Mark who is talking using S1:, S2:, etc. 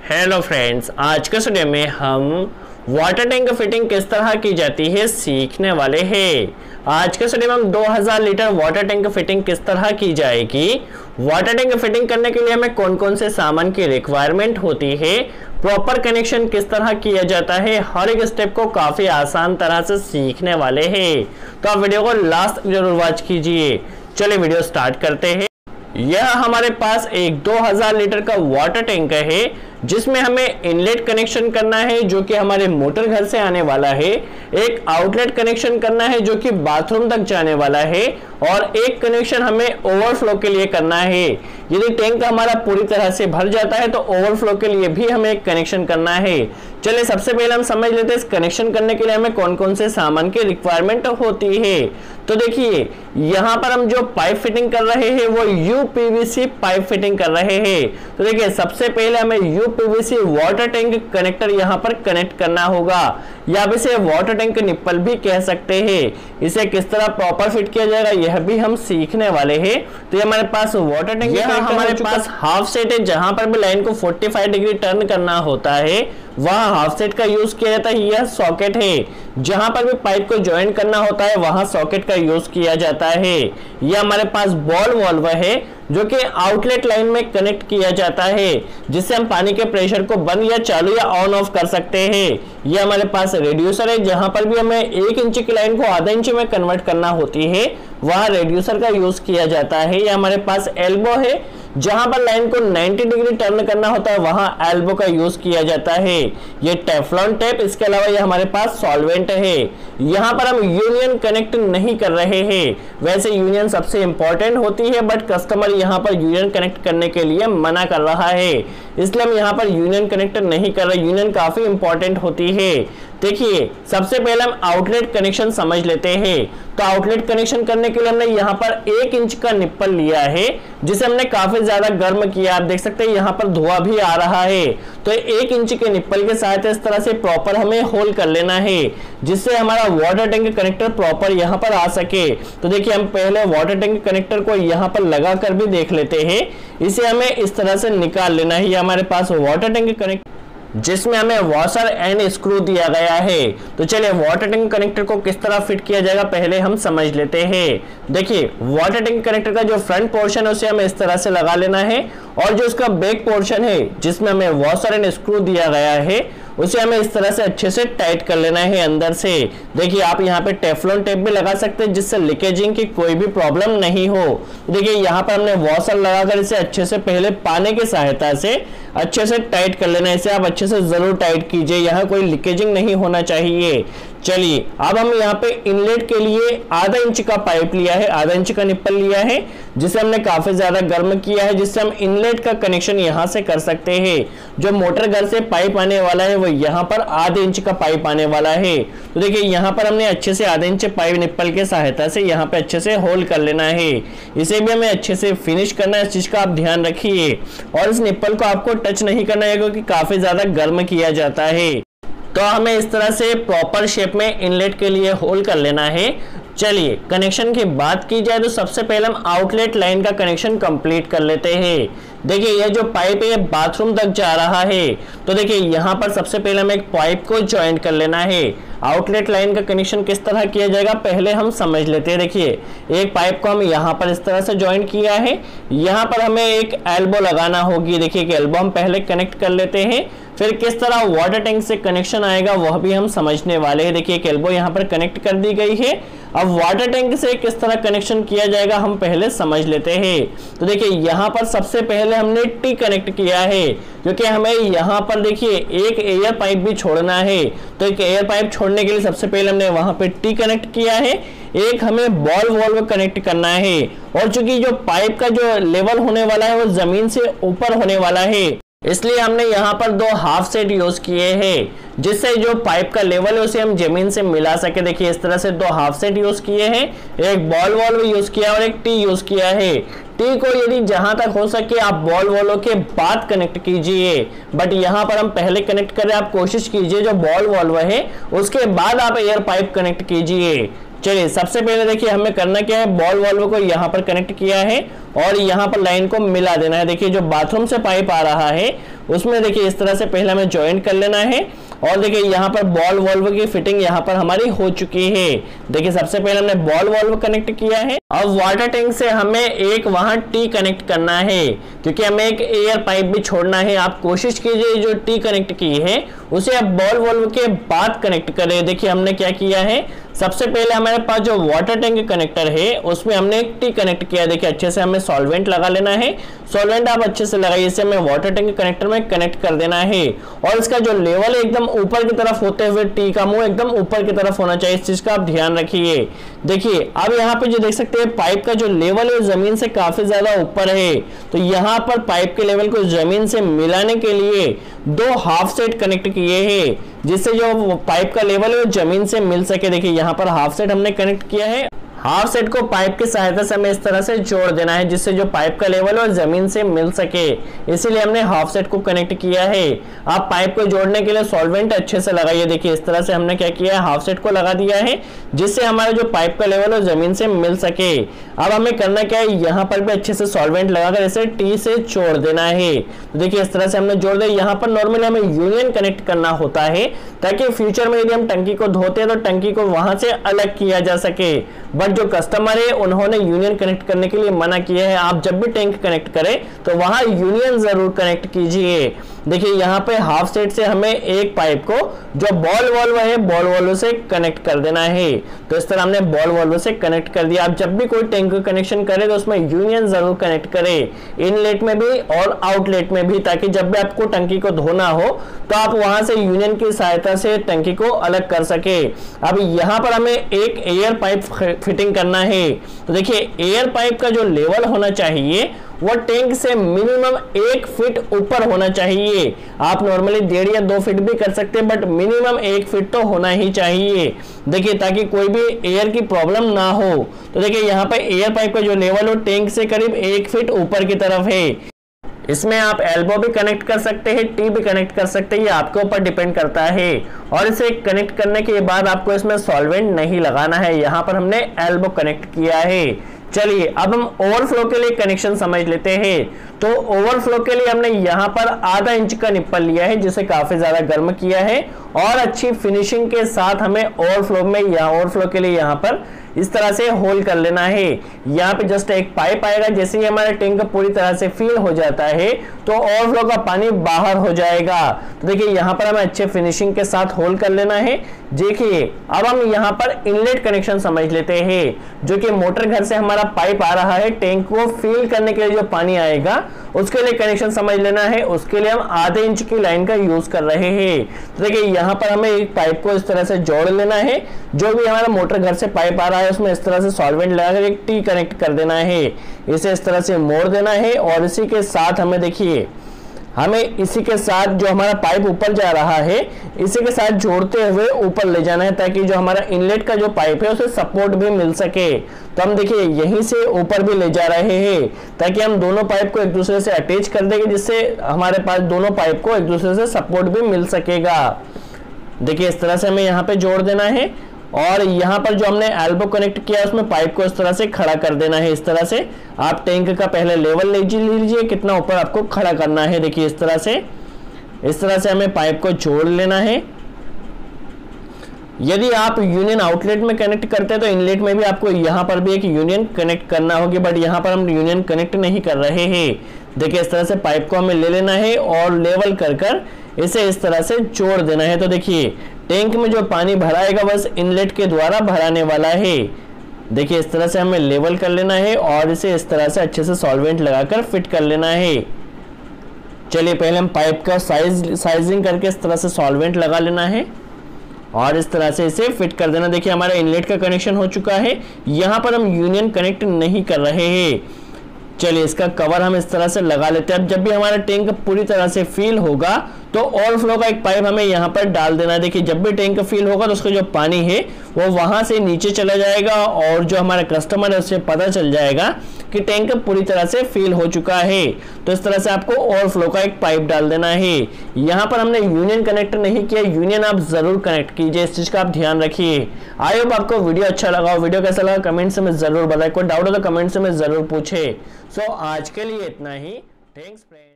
S1: Hello friends, आज के video में हम वाटर टैंक फिटिंग किस तरह की जाती है सीखने वाले हैं। आज के वीडियो में हम 2000 लीटर वाटर टैंक फिटिंग किस तरह की जाएगी, वाटर टैंक फिटिंग करने के लिए हमें कौन कौन से सामान की रिक्वायरमेंट होती है, प्रॉपर कनेक्शन किस तरह किया जाता है, हर एक स्टेप को काफी आसान तरह से सीखने वाले हैं। तो आप वीडियो को लास्ट तक जरूर वॉच कीजिए। चलिए वीडियो स्टार्ट करते हैं। यह हमारे पास एक 2000 लीटर का वाटर टैंक है जिसमें हमें इनलेट कनेक्शन करना है जो कि हमारे मोटर घर से आने वाला है, एक आउटलेट कनेक्शन करना है जो कि बाथरूम तक जाने वाला है और एक कनेक्शन हमें ओवरफ्लो के लिए करना है। यदि टैंक हमारा पूरी तरह से भर जाता है तो ओवरफ्लो के लिए भी हमें एक कनेक्शन करना है। चलिए सबसे पहले हम समझ लेते हैं इस कनेक्शन करने के लिए हमें कौन कौन से सामान की रिक्वायरमेंट होती है। तो देखिए यहाँ पर हम जो पाइप फिटिंग कर रहे हैं वो यूपीवीसी पाइप फिटिंग कर रहे हैं। तो देखिए सबसे पहले हमें यूपीवीसी वाटर टैंक कनेक्टर यहाँ पर कनेक्ट करना होगा, या आप इसे वाटर टैंक निप्पल भी कह सकते हैं। इसे किस तरह प्रॉपर फिट किया जाएगा यह भी हम सीखने वाले हैं। तो ये हमारे पास वाटर टैंक हमारे पास हाफ सेट है, जहां पर भी लाइन को 45 डिग्री टर्न करना होता है वहां हाफ सेट का यूज किया जाता है। यह सॉकेट है, जहां पर भी पाइप को ज्वाइन करना होता है वहां सॉकेट का यूज किया जाता है। यह हमारे पास बॉल वाल्व है जो कि आउटलेट लाइन में कनेक्ट किया जाता है, जिससे हम पानी के प्रेशर को बंद या चालू या ऑन ऑफ कर सकते हैं। यह हमारे पास रेड्यूसर है, जहां पर भी हमें 1 इंच की लाइन को आधा इंच में कन्वर्ट करना होती है वहां रेड्यूसर का यूज किया जाता है। यह हमारे पास एल्बो है, जहां पर लाइन को 90 डिग्री टर्न करना होता है वहां एल्बो का यूज किया जाता है। ये टेफ्लॉन टेप, इसके अलावा ये हमारे पास सॉल्वेंट है। यहाँ पर हम यूनियन कनेक्ट नहीं कर रहे हैं, वैसे यूनियन सबसे इंपॉर्टेंट होती है बट कस्टमर यहाँ पर यूनियन कनेक्ट करने के लिए मना कर रहा है, इसलिए हम यहाँ पर यूनियन कनेक्ट नहीं कर रहे। यूनियन काफी इंपॉर्टेंट होती है। देखिए सबसे पहले हम आउटलेट कनेक्शन समझ लेते हैं। तो आउटलेट कनेक्शन करने के लिए हमने यहाँ पर 1 इंच का निप्पल लिया है जिसे हमने काफी ज्यादा गर्म किया। आप देख सकते हैं यहाँ पर धुआं भी आ रहा है। तो 1 इंच के निप्पल के साथ इस तरह से प्रॉपर हमें होल कर लेना है जिससे हमारा वाटर टैंक कनेक्टर प्रॉपर यहाँ पर आ सके। तो देखिए हम पहले वाटर टैंक कनेक्टर को यहाँ पर लगा कर भी देख लेते हैं। इसे हमें इस तरह से निकाल लेना है। हमारे पास वाटर टैंक कनेक्टर जिसमें हमें वॉशर एंड स्क्रू दिया गया है। तो चलिए वाटर टैंक कनेक्टर को किस तरह फिट किया जाएगा पहले हम समझ लेते हैं। देखिए वाटर टैंक कनेक्टर का जो फ्रंट पोर्शन है उसे हमें इस तरह से लगा लेना है और जो उसका बैक पोर्शन है जिसमें हमें वॉशर एंड स्क्रू दिया गया है उसे हमें इस तरह से अच्छे से टाइट कर लेना है अंदर से। देखिए आप यहाँ पे टेफ्लॉन टेप भी लगा सकते हैं जिससे लीकेजिंग की कोई भी प्रॉब्लम नहीं हो। देखिए यहाँ पर हमने वॉशर लगाकर इसे अच्छे से पहले पानी की सहायता से अच्छे से टाइट कर लेना है। इसे आप अच्छे से जरूर टाइट कीजिए, यहाँ कोई लीकेजिंग नहीं होना चाहिए। चलिए अब हम यहाँ पे इनलेट के लिए आधा इंच का पाइप लिया है, आधा इंच का निप्पल लिया है जिसे हमने काफी ज्यादा गर्म किया है, जिससे हम इनलेट का कनेक्शन यहाँ से कर सकते हैं। जो मोटर घर से पाइप आने वाला है वो यहाँ पर आधे इंच का पाइप आने वाला है। तो देखिए यहाँ पर हमने अच्छे से आधे इंच पाइप निप्पल के सहायता से यहाँ पे अच्छे से होल कर लेना है। इसे भी हमें अच्छे से फिनिश करना है, इस चीज का आप ध्यान रखिए। और इस निप्पल को आपको टच नहीं करना है क्योंकि काफी ज्यादा गर्म किया जाता है। तो हमें इस तरह से प्रॉपर शेप में इनलेट के लिए होल कर लेना है। चलिए कनेक्शन की बात की जाए तो सबसे पहले हम आउटलेट लाइन का कनेक्शन कंप्लीट कर लेते हैं। देखिए यह जो पाइप है बाथरूम तक जा रहा है। तो देखिए यहाँ पर सबसे पहले हमें एक पाइप को ज्वाइन कर लेना है। आउटलेट लाइन का कनेक्शन किस तरह किया जाएगा पहले हम समझ लेते हैं। देखिए एक पाइप को हम यहाँ पर इस तरह से ज्वाइन किया है, यहाँ पर हमें एक एल्बो लगाना होगी। देखिए कि एल्बो हम पहले कनेक्ट कर लेते हैं, फिर किस तरह वाटर टैंक से कनेक्शन आएगा वह भी हम समझने वाले हैं। देखिए एक एल्बो यहाँ पर कनेक्ट कर दी गई है। अब वाटर टैंक से किस तरह कनेक्शन किया जाएगा हम पहले समझ लेते हैं। तो देखिए यहाँ पर सबसे पहले हमने टी कनेक्ट किया है क्योंकि हमें यहाँ पर देखिए एक एयर पाइप भी छोड़ना है। तो एक एयर पाइप छोड़ने के लिए सबसे पहले हमने वहां पे टी कनेक्ट किया है, एक हमें बॉल वॉल्व कनेक्ट करना है। और चूंकि जो पाइप का जो लेवल होने वाला है वो जमीन से ऊपर होने वाला है, इसलिए हमने यहाँ पर 2 हाफ सेट यूज किए हैं जिससे जो पाइप का लेवल है उसे हम जमीन से मिला सके। देखिए इस तरह से 2 हाफ सेट यूज किए हैं, एक बॉल वॉल्व यूज किया और एक टी यूज किया है। टी को यदि जहां तक हो सके आप बॉल वॉल्व के बाद कनेक्ट कीजिए, बट यहाँ पर हम पहले कनेक्ट करें। आप कोशिश कीजिए जो बॉल वॉल्व है उसके बाद आप एयर पाइप कनेक्ट कीजिए। चलिए सबसे पहले देखिए हमें करना क्या है, बॉल वाल्व को यहाँ पर कनेक्ट किया है और यहाँ पर लाइन को मिला देना है। देखिए जो बाथरूम से पाइप आ रहा है उसमें देखिए इस तरह से पहले हमें ज्वाइंट कर लेना है और देखिए यहाँ पर बॉल वाल्व की फिटिंग यहाँ पर हमारी हो चुकी है। देखिए सबसे पहले हमने बॉल वाल्व कनेक्ट किया है। अब वाटर टैंक से हमें एक वहां टी कनेक्ट करना है क्योंकि हमें एक एयर पाइप भी छोड़ना है। आप कोशिश कीजिए जो टी कनेक्ट की है उसे आप बॉल वाल्व के बाद कनेक्ट करें। देखिए हमने क्या किया है, सबसे पहले हमारे पास जो वाटर टैंक कनेक्टर है उसमें हमने एक टी कनेक्ट किया। देखिए अच्छे से हमें सॉल्वेंट लगा लेना है। सॉल्वेंट आप अच्छे से लगाइए, इसे हमें वाटर टैंक कनेक्टर में कनेक्ट कर देना है और इसका जो लेवल है एकदम ऊपर की तरफ होते हुए टी का मुंह एकदम ऊपर की तरफ होना चाहिए। इस चीज का आप ध्यान रखिए। देखिए अब यहाँ पे जो देख सकते हैं पाइप का जो लेवल है जमीन से काफी ज्यादा ऊपर है, तो यहाँ पर पाइप के लेवल को जमीन से मिलाने के लिए 2 हाफ सेट कनेक्ट किए हैं जिससे जो पाइप का लेवल है वो जमीन से मिल सके। देखिए यहाँ पर हाफ सेट हमने कनेक्ट किया है। हाफ सेट को पाइप की सहायता से हमें इस तरह से जोड़ देना है जिससे जो पाइप का लेवल है जमीन से मिल सके, इसीलिए हमने हाफ सेट को कनेक्ट किया है। आप पाइप को जोड़ने के लिए सॉल्वेंट अच्छे से लगाइए। देखिए इस तरह से हमने क्या किया है, हाफ सेट को लगा दिया है जिससे हमारा जो पाइप का लेवल है जमीन से मिल सके। अब हमें करना क्या है, यहाँ पर भी अच्छे से सॉल्वेंट लगाकर इसे टी से जोड़ देना है। तो देखिए इस तरह से हमने जोड़ दिया। यहाँ पर नॉर्मली हमें यूनियन कनेक्ट करना होता है ताकि फ्यूचर में यदि हम टंकी को धोते हैं तो टंकी को वहां से अलग किया जा सके, बट जो कस्टमर है उन्होंने यूनियन कनेक्ट करने के लिए मना किया है। आप जब भी टैंक कनेक्ट करें तो वहां यूनियन जरूर कनेक्ट कीजिए। देखिए यहाँ पे हाफ सेट से हमें एक पाइप को जो बॉल वाल्व है बॉल वाल्व से कनेक्ट कर देना है। तो इस तरह हमने बॉल वाल्व से कनेक्ट कर दिया। आप जब भी कोई टैंक कनेक्शन करें तो उसमें यूनियन जरूर कनेक्ट करें, इनलेट में भी और आउटलेट में भी, ताकि जब भी आपको टंकी को धोना हो तो आप वहां से यूनियन की सहायता से टंकी को अलग कर सके। अब यहाँ पर हमें एक एयर पाइप फिटिंग करना है। तो देखिए एयर पाइप का जो लेवल होना चाहिए वो टैंक से मिनिमम 1 फीट ऊपर होना चाहिए। आप नॉर्मली 1.5 या 2 फीट भी कर सकते हैं, बट मिनिमम 1 फीट तो होना ही चाहिए। देखिए ताकि कोई भी एयर की प्रॉब्लम ना हो। तो देखिए यहाँ पे एयर पाइप का जो लेवल हो टैंक से करीब 1 फीट ऊपर की तरफ है। इसमें आप एल्बो भी कनेक्ट कर सकते हैं, टी भी कनेक्ट कर सकते हैं, ये आपके ऊपर डिपेंड करता है। और इसे कनेक्ट करने के बाद आपको इसमें सॉल्वेंट नहीं लगाना है। यहाँ पर हमने एल्बो कनेक्ट किया है। चलिए अब हम ओवरफ्लो के लिए कनेक्शन समझ लेते हैं। तो ओवरफ्लो के लिए हमने यहाँ पर आधा इंच का निप्पल लिया है जिसे काफी ज्यादा गर्म किया है और अच्छी फिनिशिंग के साथ हमें ओवरफ्लो में ओवरफ्लो के लिए यहाँ पर इस तरह से होल कर लेना है। यहाँ पे जस्ट एक पाइप आएगा, जैसे ही हमारा टैंक पूरी तरह से फिल हो जाता है तो ओवरफ्लो का पानी बाहर हो जाएगा। तो देखिए यहाँ पर हमें अच्छे फिनिशिंग के साथ होल कर लेना है। देखिए अब हम यहाँ पर इनलेट कनेक्शन समझ लेते हैं, जो कि मोटर घर से हमारा पाइप आ रहा है, टैंक को फिल करने के लिए जो पानी आएगा उसके लिए कनेक्शन समझ लेना है। उसके लिए हम आधे इंच की लाइन का यूज कर रहे हैं। तो देखिए यहाँ पर हमें एक पाइप को इस तरह से जोड़ लेना है। जो भी हमारा मोटर घर से पाइप आ रहा है उसमें इस तरह से सॉल्वेंट लगाकर एक टी कनेक्ट कर देना है। इसे इस तरह से मोड़ देना है और इसी के साथ हमें देखिए हमें इसी के साथ जो हमारा पाइप ऊपर जा रहा है इसी के साथ जोड़ते हुए ऊपर ले जाना है, ताकि जो हमारा इनलेट का जो पाइप है उसे सपोर्ट भी मिल सके। तो हम देखिए यहीं से ऊपर भी ले जा रहे हैं ताकि हम दोनों पाइप को एक दूसरे से अटैच कर देंगे, जिससे हमारे पास दोनों पाइप को एक दूसरे से सपोर्ट भी मिल सकेगा। देखिए इस तरह से हमें यहाँ पे जोड़ देना है और यहाँ पर जो हमने एल्बो कनेक्ट किया उसमें पाइप को इस तरह से खड़ा कर देना है। इस तरह से आप टैंक का पहले लेवल लीजिए कितना ऊपर आपको खड़ा करना है। देखिए इस तरह से हमें पाइप को जोड़ लेना है। यदि आप यूनियन आउटलेट में कनेक्ट करते हैं तो इनलेट में भी आपको यहाँ पर भी एक यूनियन कनेक्ट करना होगी, बट यहाँ पर हम यूनियन कनेक्ट नहीं कर रहे हैं। देखिए इस तरह से पाइप को हमें ले लेना है और लेवल कर इसे इस तरह से जोड़ देना है। तो देखिए टैंक में जो पानी भराएगा बस इनलेट के द्वारा भराने वाला है। देखिए इस तरह से हमें लेवल कर लेना है और इसे इस तरह से अच्छे से सॉल्वेंट लगाकर फिट कर लेना है। चलिए पहले हम पाइप का साइजिंग करके इस तरह से सॉल्वेंट लगा लेना है और इस तरह से इसे फिट कर देना। देखिए हमारा इनलेट का कनेक्शन हो चुका है, यहाँ पर हम यूनियन कनेक्ट नहीं कर रहे हैं। चलिए इसका कवर हम इस तरह से लगा लेते हैं। अब जब भी हमारा टैंक पूरी तरह से फिल होगा तो ओवरफ्लो का एक पाइप हमें यहाँ पर डाल देना है। देखिए जब भी टैंक फिल होगा तो उसका जो पानी है वो वहां से नीचे चला जाएगा और जो हमारा कस्टमर है उससे पता चल जाएगा कि टैंक पूरी तरह से फिल हो चुका है। तो इस तरह से आपको ओवरफ्लो का एक पाइप डाल देना है। यहाँ पर हमने यूनियन कनेक्ट नहीं किया, यूनियन आप जरूर कनेक्ट कीजिए, इस चीज का आप ध्यान रखिए। आई होप आपको वीडियो अच्छा लगा, वीडियो कैसा लगा कमेंट से में जरूर बताए, कोई डाउट हो तो कमेंट से में जरूर पूछे। सो आज के लिए इतना ही, थैंक्स फ्रेंड्स।